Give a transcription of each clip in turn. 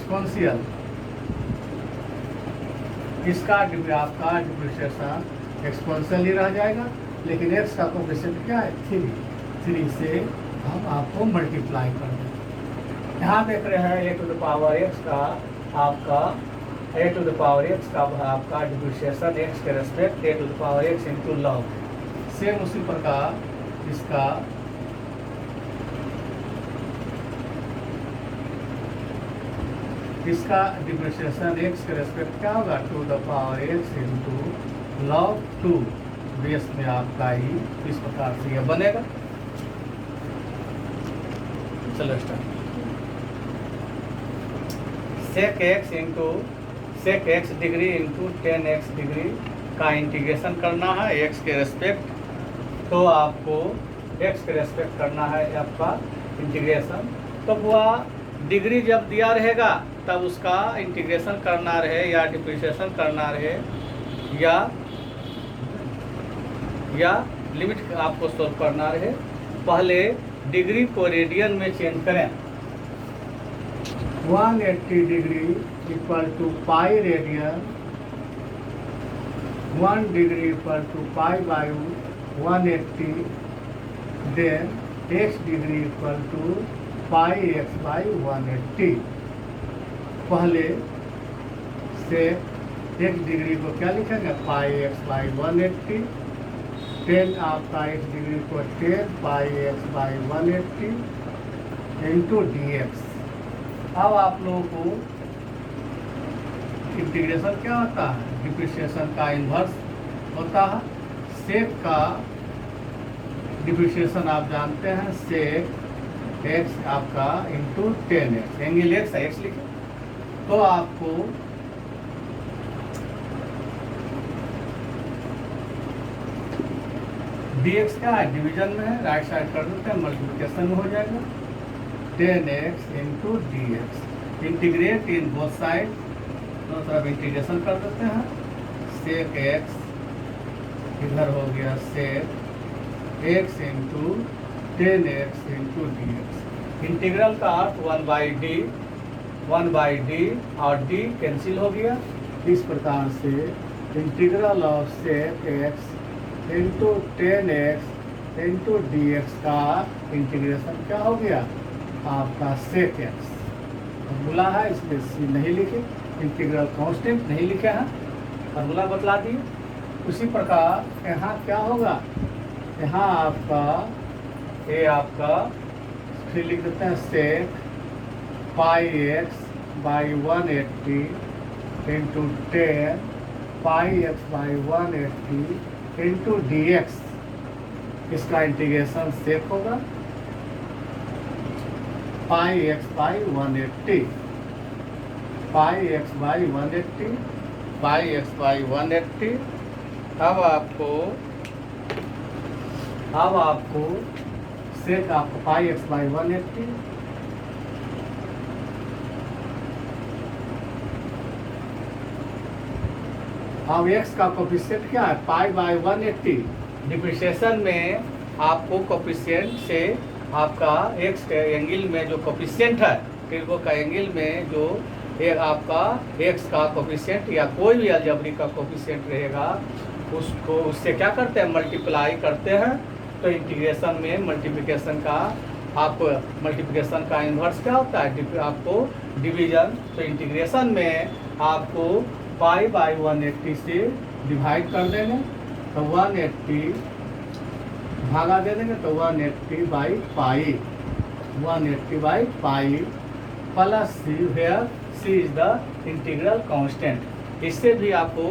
Exponential, इसका आपका depreciation exponential ही रह जाएगा, लेकिन एक्स का कोफिशिएंट क्या है 3 से हम आपको मल्टीप्लाई कर दें। यहाँ देख रहे हैं A to the power X का आपका आपका डिप्रिसिएशन एक्स के respect A to the power X into log. Same उसी प्रकार इसका डिप्रिसिएशन एक्स के रेस्पेक्ट क्या होगा 2 the power X into log 2 base में आपका ही इस प्रकार से यह बनेगा। चलो start. Sec X degree into 10x degree का इंटीग्रेशन करना है एक्स के रेस्पेक्ट, तो आपको एक्स के रेस्पेक्ट करना है आपका इंटीग्रेशन। तो वह डिग्री जब दिया रहेगा तब उसका इंटीग्रेशन करना रहे या डिप्रिसिएशन करना रहे या लिमिट आपको सोल्व करना रहे, पहले डिग्री को रेडियन में चेंज करें। 180 degree equal to pi radian, 1 degree equal to pi by 180, then x degree equal to pi x by 180। पहले से x डिग्री को क्या लिखेंगे पाई एक्स बाई 180, 10 आपका x डिग्री को 10 pi x by 180 into dx। अब आप लोगों को इंटीग्रेशन क्या होता है, डिप्रिसिएशन का इन्वर्स होता है। सेक का डिप्रिसिएशन आप जानते हैं, सेक एक्स आपका इंटू 10x, एंगल एक्स है एक्स लिखे, तो आपको dx क्या है डिवीजन में है, राइट साइड कर देते हैं, मल्टीप्लिकेशन में हो जाएगा 10x into dx। Integrate in both side, दोनों तरफ इंटीग्रेशन कर देते हैं। सेक एक्स इधर हो गया sec X into 10x into dx। Integral का अर्थ 1 बाई डी और डी कैंसिल हो गया। इस प्रकार से integral of sec X into 10x into dx का इंटीग्रेशन क्या हो गया आपका सेक एक्स। फॉर्मूला है इसमें सी नहीं लिखे, इंटीग्रल कांस्टेंट नहीं लिखे हैं, फॉर्मूला बतला दिए। उसी प्रकार यहाँ क्या होगा, यहाँ आपका ये आपका फिर लिख देते हैं sec pi x by 180 into 10 pi x by 180 into dx। इसका इंटीग्रेशन सेक होगा pi x by 180, pi x by 180, pi x by 180। अब आपको सेक आपको पाई एक्स बाई 180 अब एक्स का कोफिशिएंट क्या है पाई बाई 180। डिप्रिसिएशन में आपको कोफिशिएंट से आपका एक्स के एंगल में जो कोफिशिएंट है, ट्रिगो का एंगल में जो एक आपका एक्स का कोफिशिएंट या कोई भी अलजेब्रिक का कोफिशिएंट रहेगा, उसको उससे क्या करते हैं मल्टीप्लाई करते हैं। तो इंटीग्रेशन में मल्टीप्लिकेशन का आपको मल्टीप्लिकेशन का इन्वर्स क्या होता है आपको डिवीजन। तो इंटीग्रेशन में आपको पाई बाई 180 से डिवाइड कर देंगे, तो 180 भागा दे देंगे, तो 180 by pi 180 by pi plus C, where C is the integral constant. इससे भी आपको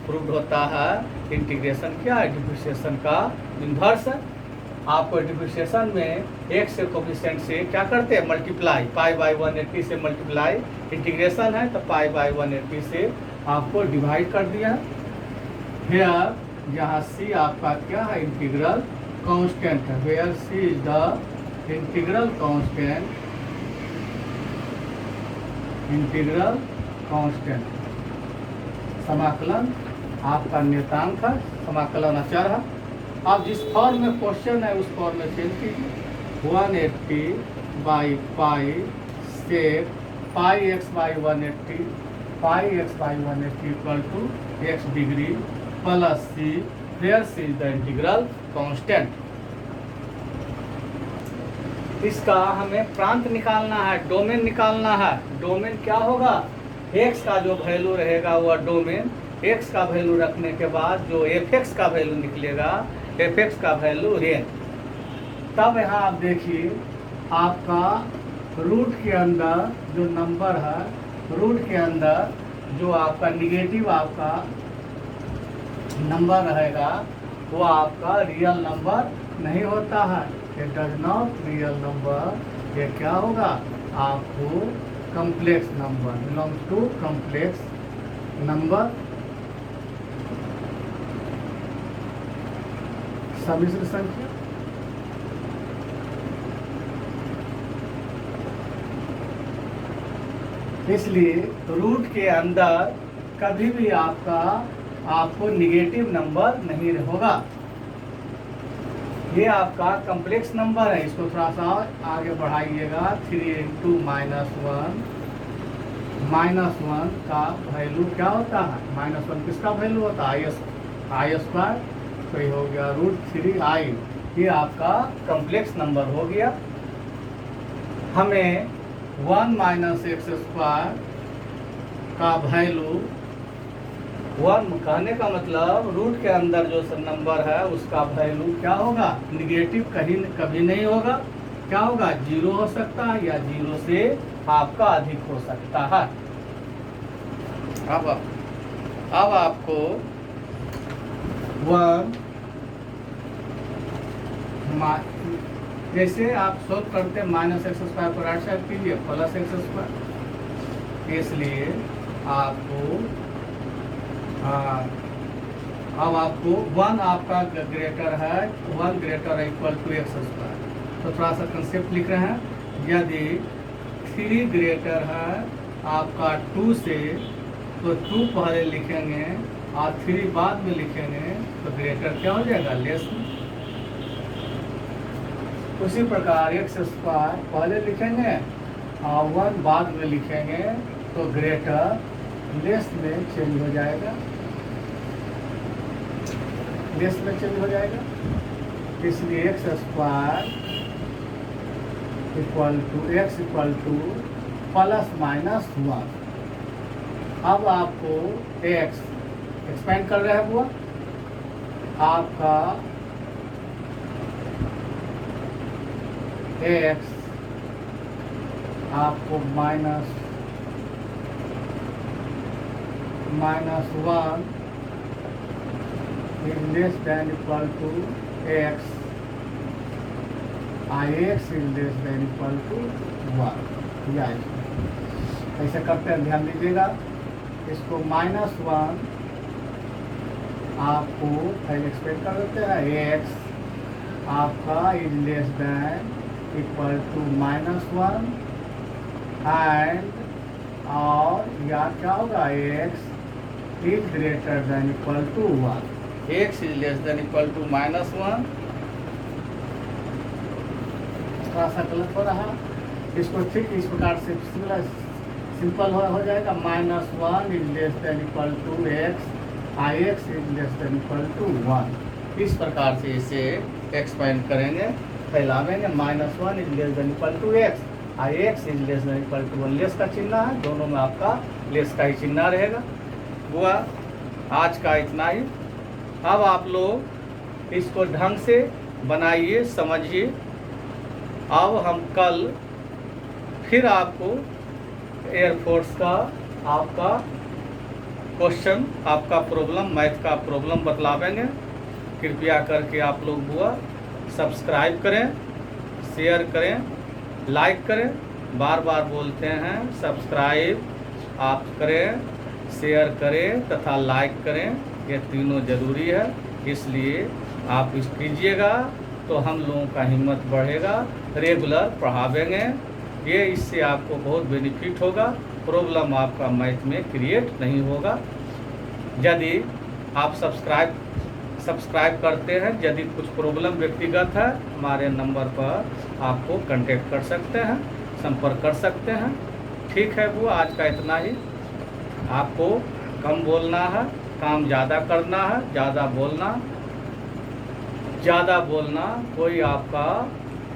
प्रूव होता है इंटीग्रेशन क्या है डिप्रिसिएशन का इन्वर्स है। आपको डिप्रिसिएशन में एक से कोफिशिएंट से क्या करते हैं मल्टीप्लाई, पाई बाई 180 से मल्टीप्लाई, इंटीग्रेशन है तो पाई बाई 180 से आपको डिवाइड कर दिया। वेयर जहाँ सी आपका क्या है इंटीग्रल कांस्टेंट है, where C is the integral constant. समाकलन आपका नियतांक है, समाकलन अचर है। आप जिस फॉर्म में क्वेश्चन है उस फॉर्म में चेंज कीजिए। 180 by pi sec pi x by 180 equal to X degree plus C, where C is the integral constant. इसका हमें प्रांत निकालना है, डोमेन निकालना है। डोमेन क्या होगा, एक्स का जो वैल्यू रहेगा वह डोमेन, एक्स का वैल्यू रखने के बाद जो एफ एक्स का वैल्यू निकलेगा, एफ एक्स का वैल्यू रेंज। तब यहाँ आप देखिए आपका रूट के अंदर जो नंबर है, रूट के अंदर जो आपका निगेटिव आपका नंबर रहेगा वो आपका रियल नंबर नहीं होता है। It does not real number, ये क्या होगा आपको complex number, belongs to complex number, सम्मिश्र संख्या। इसलिए रूट के अंदर कभी भी आपको निगेटिव नंबर नहीं होगा। ये आपका कॉम्प्लेक्स नंबर है, इसको थोड़ा सा आगे बढ़ाइएगा। 3 इंटू -1 का वैल्यू क्या होता है, -1 किसका वैल्यू होता है, आई स्क्वायर, तो ये हो गया √3i। ये आपका कॉम्प्लेक्स नंबर हो गया। हमें 1 - x² का वैल्यू, 1 कहने का मतलब रूट के अंदर जो नंबर है उसका वैल्यू क्या होगा, निगेटिव कभी नहीं होगा। क्या होगा, 0 हो सकता है या 0 से आपका अधिक हो सकता है। अब आपको 1 जैसे आप सोल्व करते हैं -x² को राइट साइड कीजिए +x², इसलिए आपको अब आपको 1 आपका ग्रेटर है, 1 ग्रेटर इक्वल टू x²। तो थोड़ा सा कंसेप्ट लिख रहे हैं। यदि 3 ग्रेटर है आपका 2 से, तो 2 पहले लिखेंगे और 3 बाद में लिखेंगे, तो ग्रेटर क्या हो जाएगा, लेस। उसी प्रकार x² पहले लिखेंगे और 1 बाद में लिखेंगे, तो ग्रेटर लेस में चेंज हो जाएगा, लेस में चेंज हो जाएगा। इसलिए x² equal to x equal to ±1। अब आपको x एक्सपेंड कर रहे हैं वो आपका x आपको -1 is less than equal to x, ix is less than equal to 1। या ऐसे करते हैं, ध्यान दीजिएगा। इसको -1 आपको पहले एक्सपेक्ट कर देते हैं, x आपका is less than equal to -1 and, और या क्या होगा, x is greater than equal to 1। x is less than equal to -1, थोड़ा सा गलत हो रहा। इसको ठीक इस प्रकार से सिंपल हो जाएगा। -1 is less than equal to x, ix is less than equal to 1। इस प्रकार से इसे एक्सपेंड करेंगे, फैलावेंगे। -1 is less than equal to x, ix is less than equal to 1। Less का चिन्ह है, दोनों में आपका लेस का ही चिन्ह रहेगा। हुआ, आज का इतना ही। अब आप लोग इसको ढंग से बनाइए, समझिए। अब हम कल फिर आपको एयरफोर्स का आपका क्वेश्चन, आपका प्रॉब्लम, मैथ का प्रॉब्लम बतलावेंगे। कृपया करके आप लोग हुआ सब्सक्राइब करें, शेयर करें, लाइक करें। बार बार बोलते हैं, सब्सक्राइब आप करें, शेयर करें तथा लाइक करें, ये तीनों ज़रूरी है। इसलिए आप इस कीजिएगा तो हम लोगों का हिम्मत बढ़ेगा, रेगुलर पढ़ावेंगे। ये इससे आपको बहुत बेनिफिट होगा, प्रॉब्लम आपका मैथ में क्रिएट नहीं होगा। यदि आप सब्सक्राइब करते हैं, यदि कुछ प्रॉब्लम व्यक्तिगत है, हमारे नंबर पर आपको कांटेक्ट कर सकते हैं, संपर्क कर सकते हैं। ठीक है वो आज का इतना ही। आपको कम बोलना है, काम ज़्यादा करना है। ज़्यादा बोलना कोई आपका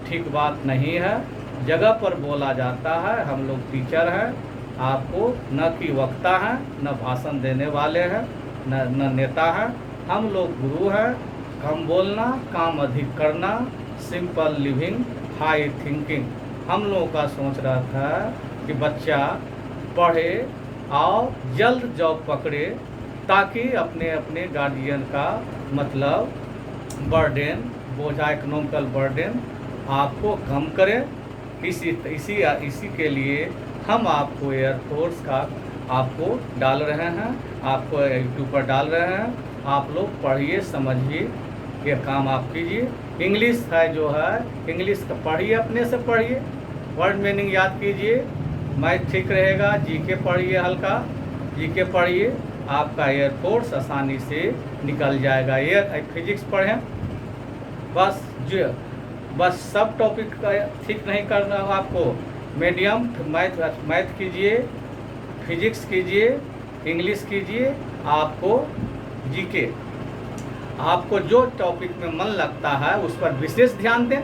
ठीक बात नहीं है। जगह पर बोला जाता है। हम लोग टीचर हैं, आपको न कि वक्ता हैं, न भाषण देने वाले हैं, न नेता हैं। हम लोग गुरु हैं। कम बोलना, काम अधिक करना, सिंपल लिविंग, हाई थिंकिंग। हम लोगों का सोच रहा था कि बच्चा पढ़े और जल्द जॉब पकड़े, ताकि अपने अपने गार्जियन का मतलब बर्डन, बोझा, इकोनॉमिकल बर्डन आपको कम करे। इसी के लिए हम आपको एयरफोर्स का आपको डाल रहे हैं, आपको यूट्यूब पर डाल रहे हैं। आप लोग पढ़िए, समझिए, ये काम आप कीजिए। इंग्लिश है जो है, इंग्लिश का पढ़िए, अपने से पढ़िए, वर्ड मीनिंग याद कीजिए। मैथ ठीक रहेगा। जीके पढ़िए, हल्का जीके पढ़िए, आपका एयरफोर्स आसानी से निकल जाएगा। फिजिक्स पढ़ें, बस सब टॉपिक का ठीक नहीं करना आपको। मीडियम मैथ कीजिए, फिजिक्स कीजिए, इंग्लिश कीजिए, आपको जीके, आपको जो टॉपिक में मन लगता है उस पर विशेष ध्यान दें।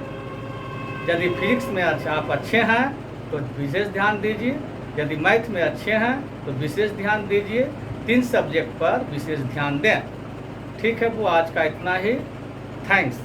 यदि फिजिक्स में आप अच्छे हैं तो विशेष ध्यान दीजिए, यदि मैथ में अच्छे हैं तो विशेष ध्यान दीजिए। 3 सब्जेक्ट पर विशेष ध्यान दें। ठीक है वो आज का इतना ही। थैंक्स।